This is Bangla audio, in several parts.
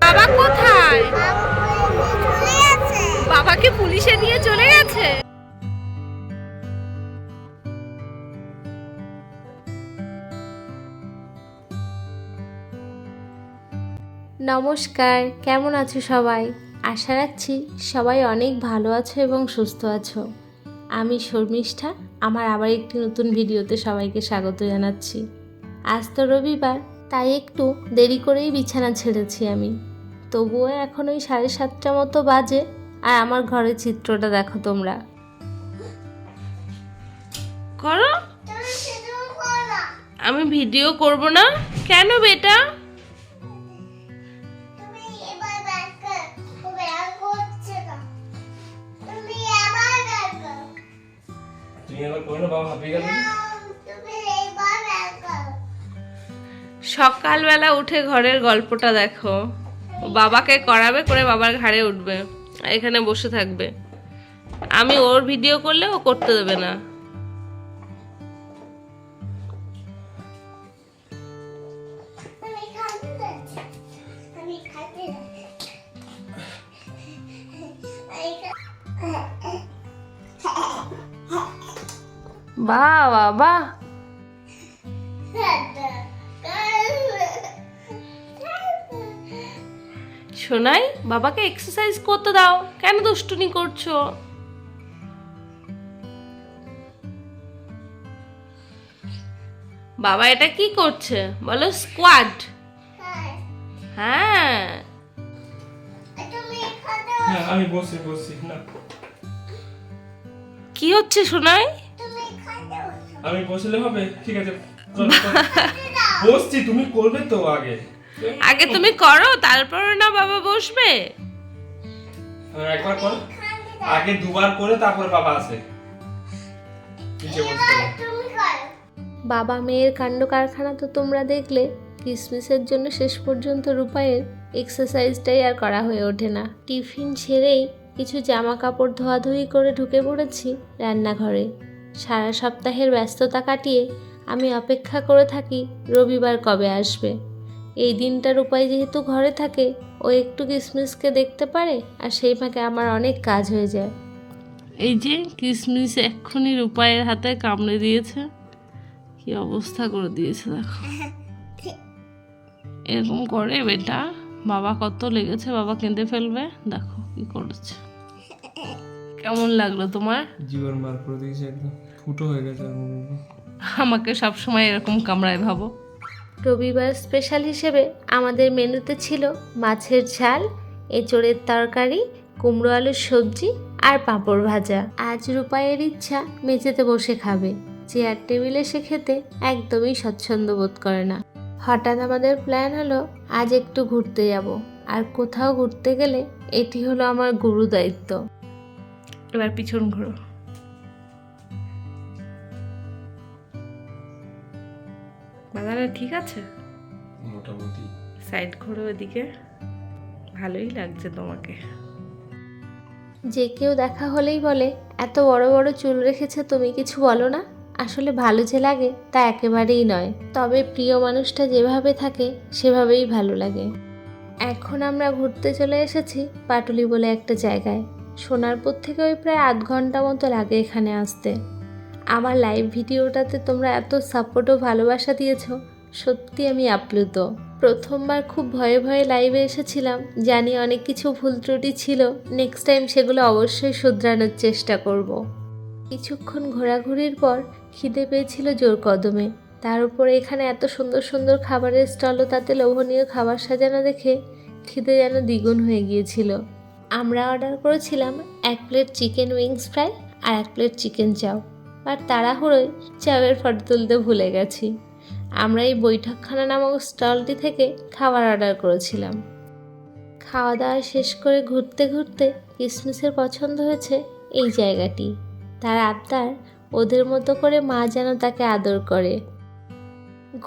বাবা কোথায়? বাবাকে পুলিশে নিয়ে চলে গেছে। নমস্কার, কেমন আছো সবাই? আশা রাখছি সবাই অনেক ভালো আছো এবং সুস্থ আছো। আমি শর্মিষ্ঠা, আমার আবার একটি নতুন ভিডিওতে সবাইকে স্বাগত জানাচ্ছি। আজ তো রবিবার, তাই একটু দেরি করেই বিছানা ছেড়েছি আমি। তবুও এখন ওই 7:30 মতো বাজে, আর আমার ঘরের চিত্রটা দেখো তোমরা। করো, আমি ভিডিও করব না কেন বেটা? সকালবেলা উঠে ঘরের গল্পটা দেখো। বাবাকে করাবে, করে বাবার ঘাড়ে উঠবে, এখানে বসে থাকবে। আমি ওর ভিডিও করলে ও করতে দেবে না। বাহ বাহ বাহ, শোনাই, বাবাকে এক্সারসাইজ করতে দাও, কেন দুষ্টুমি করছো? বাবা এটা কি করছে বলো? স্কোয়াড। হ্যাঁ, আমি বসি না। কি হচ্ছে শোনাই? আমি বসলে হবে? ঠিক আছে, বসছি, তুমি করবে তো। আগে তুমি করো, তারপর না বাবা বসবে। একবার করো, আগে দুবার করে তারপর বাবা আসে। বাবা মেয়ের কাণ্ড কারখানা তো তোমরা দেখলে। ক্রিসমাসের জন্য শেষ পর্যন্ত রূপায়ের এক্সারসাইজটাই আর করা হয়ে ওঠে না। টিফিন ছেড়েই কিছু জামা কাপড় ধোয়াধুয়ি করে ঢুকে পড়েছি রান্নাঘরে। সারা সপ্তাহের ব্যস্ততা কাটিয়ে আমি অপেক্ষা করে থাকি রবিবার কবে আসবে। এই দিনটা রূপাই যেহেতু ঘরে থাকে, ও একটু কিসমিসকে দেখতে পারে, আর সেই ফাঁকে আমার অনেক কাজ হয়ে যায়। এই যে কিসমিস এক্ষুনি রূপায়ের হাতে কামড়ে দিয়েছে, কি অবস্থা করে দিয়েছে দেখো। এরকম করে বেটা, বাবা কত লেগেছে, বাবা কেঁদে ফেলবে। দেখো কি করেছে। কেমন লাগলো তোমার? জীবন বার করে দিয়েছে, একদম ফুটো হয়ে গেছে। আমাকে সবসময় এরকম কামড়ায় ভাবো। রবিবার স্পেশাল হিসেবে আমাদের মেনুতে ছিল মাছের ঝাল, এঁচোড়ের তরকারি, কুমড়ো আলুর সবজি আর পাঁপড় ভাজা। আজ রূপায়ের ইচ্ছা মেঝেতে বসে খাবে, চেয়ার টেবিলে সে খেতে একদমই স্বচ্ছন্দ বোধ করে না। হঠাৎ আমাদের প্ল্যান হলো আজ একটু ঘুরতে যাব, আর কোথাও ঘুরতে গেলে এটি হলো আমার গুরু দায়িত্ব। এবার পিছন ঘোরো। বাগানে ঠিক আছে মোটামুটি। সাইড ঘোরো এদিকে, ভালোই লাগছে তোমাকে। যে কেউ দেখা হলেই বলে, এত বড় বড় চুল রেখেছে তুমি, কিছু বলো না? আসলে ভালো যে লাগে তা একেবারেই নয়, তবে প্রিয় মানুষটা যেভাবে থাকে সেভাবেই ভালো লাগে। এখন আমরা ঘুরতে চলে এসেছি পাটুলি বলে একটা জায়গায়। সোনারপুর থেকে ওই প্রায় 8 ঘন্টা মতো লাগে এখানে আসতে। আমার লাইভ ভিডিওটাতে তোমরা এত সাপোর্ট ও ভালোবাসা দিয়েছো, সত্যি আমি আপ্লুত। প্রথমবার খুব ভয়ে ভয়ে লাইভে এসেছিলাম, জানি অনেক কিছু ভুল ত্রুটি ছিল, নেক্সট টাইম সেগুলো অবশ্যই শুধরানোর চেষ্টা করব। কিছুক্ষণ ঘোরাঘুরির পর খিদে পেয়েছিল জোর কদমে, তার উপরে এখানে এত সুন্দর সুন্দর খাবারের স্টলও তাতে লোভনীয় খাবার সাজানো দেখে খিদে যেন দ্বিগুণ হয়ে গিয়েছিল। আমরা অর্ডার করেছিলাম 1 প্লেট চিকেন উইংস ফ্রাই আর 1 প্লেট চিকেন চাও, আর তাড়াহুড়োয় চাউয়ের ফটো তুলতে ভুলে গেছি। আমরা এই বৈঠকখানা নামক স্টলটি থেকে খাবার অর্ডার করেছিলাম। খাওয়া দাওয়া শেষ করে ঘুরতে ঘুরতে কিসমিসের পছন্দ হয়েছে এই জায়গাটি। তার আবদার, ওদের মতো করে মা যেন তাকে আদর করে।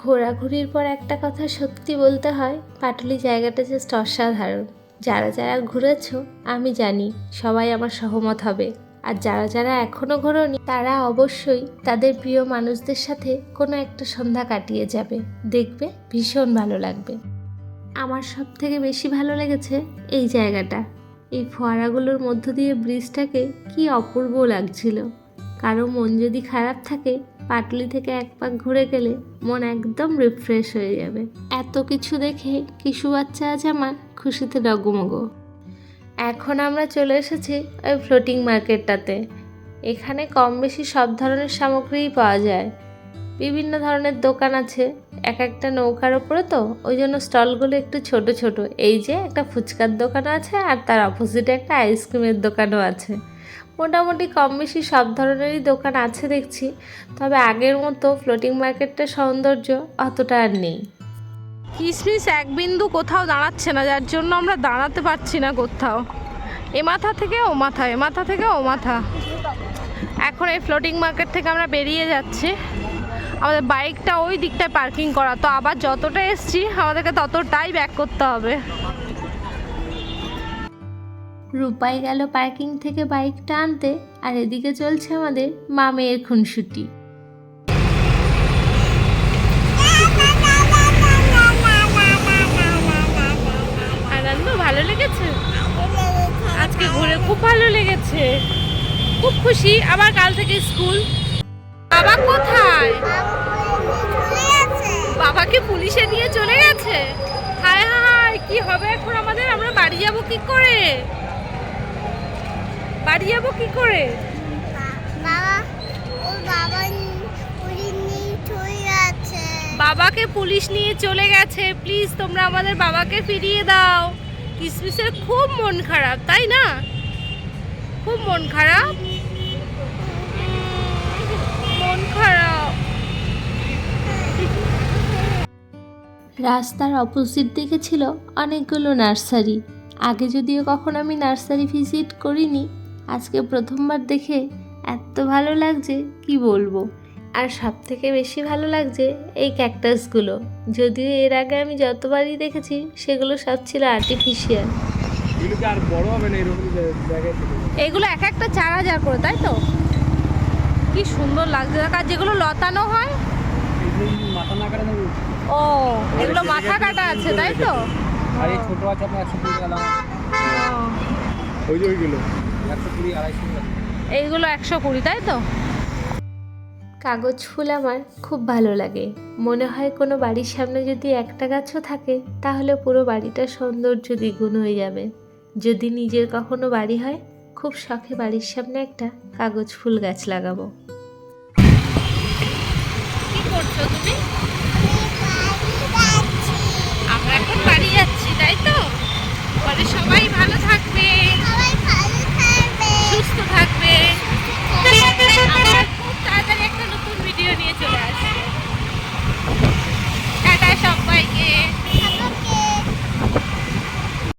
ঘোরাঘুরির পর একটা কথা সত্যি বলতে হয়, পাটুলি জায়গাটা জাস্ট অসাধারণ। যারা যারা ঘুরেছো আমি জানি সবাই আমার সহমত হবে, আর যারা যারা এখনও ঘোরোনি তারা অবশ্যই তাদের প্রিয় মানুষদের সাথে কোনো একটা সন্ধ্যা কাটিয়ে যাবে, দেখবে ভীষণ ভালো লাগবে। আমার সব থেকে বেশি ভালো লেগেছে এই জায়গাটা। এই ফোয়ারাগুলোর মধ্য দিয়ে ব্রিজটাকে কি অপূর্ব লাগছিল। কারো মন যদি খারাপ থাকে, পাটুলি থেকে এক পাক ঘুরে গেলে মন একদম রিফ্রেশ হয়ে যাবে। এত কিছু দেখে কিশু বাচ্চা আছে আমার খুশিতে ডগমগ। এখন আমরা চলে এসেছি ওই ফ্লোটিং মার্কেটটাতে। এখানে কম বেশি সব ধরনের সামগ্রীই পাওয়া যায়। বিভিন্ন ধরনের দোকান আছে, এক একটা নৌকার ওপরে, তো ওই জন্য স্টলগুলো একটু ছোট ছোট। এই যে একটা ফুচকার দোকান আছে, আর তার অপোজিটে একটা আইসক্রিমের দোকানও আছে। মোটামুটি কম বেশি সব ধরনেরই দোকান আছে দেখছি। তবে আগের মতো ফ্লোটিং মার্কেটটার সৌন্দর্য অতটা আর নেই। কিসমিস এক বিন্দু কোথাও দাঁড়াচ্ছে না, যার জন্য আমরা দাঁড়াতে পারছি না কোথাও। এ মাথা থেকে ও মাথা, এ মাথা থেকে ও মাথা। এখন এই ফ্লোটিং মার্কেট থেকে আমরা বেরিয়ে যাচ্ছি। আমাদের বাইকটা ওই দিকটায় পার্কিং করা, তো আবার যতটা এসছি আমাদেরকে ততটাই ব্যাক করতে হবে। রূপাই গেল পার্কিং থেকে বাইকটা আনতে, আর এদিকে চলছে আমাদের মা মেয়ের খুনসুটি। আনন্দ ভালো লেগেছে, আজকে ঘুরে খুব ভালো লেগেছে, খুব খুশি। আবার কাল থেকে স্কুল। বাবা কোথায়? বাবাকে পুলিশে নিয়ে চলে গেছে। হায় হায়, কি হবে এখন আমাদের? আমরা বাড়ি যাব কি করে? বাড়ি যাব কি করে? বাবাকে পুলিশ নিয়ে চলে গেছে। প্লিজ তোমরা আমাদের বাবাকে ফিরিয়ে দাও। কিসমিসের খুব মন খারাপ, তাই না? খুব মন খারাপ, মন খারাপ। রাস্তার অপোজিট দিকে ছিল অনেকগুলো নার্সারি। আগে যদিও কখনো আমি নার্সারি ভিজিট করিনি, আজকে প্রথমবার দেখে এত ভালো লাগছে কি বলবো। আর সব থেকে বেশি ভালো লাগছে এই ক্যাকটাসগুলো। যদিও এর আগে আমি যতবারই দেখেছি সেগুলো সব ছিল আর্টিফিশিয়াল। এগুলো এক একটা 4,000 করে, তাই তো? কি সুন্দর লাগছে। আর যেগুলো লতানো হয়, ও এগুলো মাথা কাটা আছে, তাই তো? আর এই ছোট আছে আপনার 120 টাকা দাম। ওই যে ওইগুলো 120 250 এইগুলো 120, তাই তো? কাগজ ফুল আমার খুব ভালো লাগে। মনে হয় কোনো বাড়ির সামনে যদি একটা গাছও থাকে তাহলে পুরো বাড়িটার সৌন্দর্য দ্বিগুণ হয়ে যাবে। যদি নিজের কখনো বাড়ি হয়, খুব শখে বাড়ির সামনে একটা কাগজ ফুল গাছ লাগাবো। কি করছো তুমি?